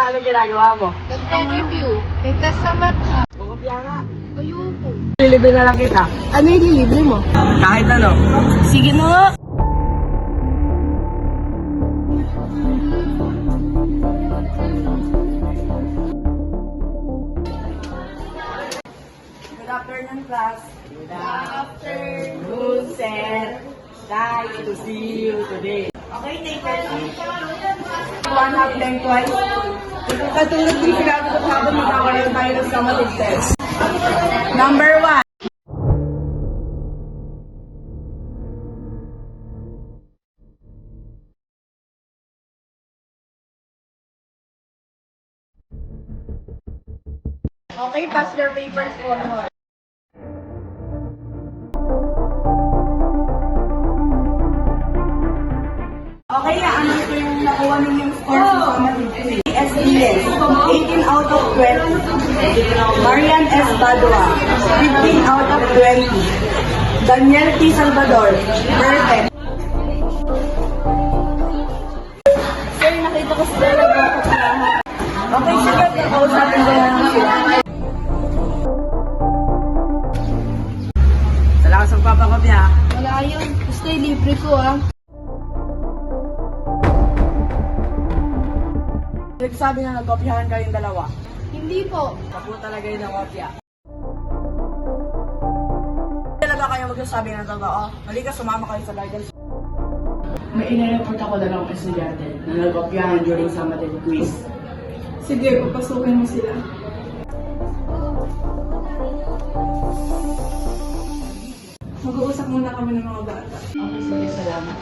ano ginagawa mo? Nagre-review. May test sa math. Bukopya nga. Ayoko. Lilibre na lang kita. Ano yung libre mo? Kahit ano. Sige na nga. Good afternoon, class. Good afternoon, sir. Nice to see you today. Okay, take care. One half length twice. Katulad ng sinabi ko habang magkakaroon tayo ng summative test. Number 1. Okay, pass your papers forward. Okay, ano ito yung nakuha ninyong score sa summative quiz? SES, 18 out of 20. Marian S. Badua, 15 out of 20. Daniel T. Salvador, perfect. Sir, nakita ko sila nagkakasalahan. Okay, sige, kausapin ko lang sila. Salamat sa papakopya. Wala yun. Gusto yung libre ko ah. Nagsabi na nagkopyahan kayong dalawa. Hindi po. Ako talaga yung nakopya. Talaga kayo magsasabi ng totoo. Halika, sumama kayo sa guidance. May inireport ako dalawang estudyante na nagkopyahan during summative quiz. Sige, papasukin mo sila. Mag-uusap muna kami ng mga bata. Okay, sige, salamat.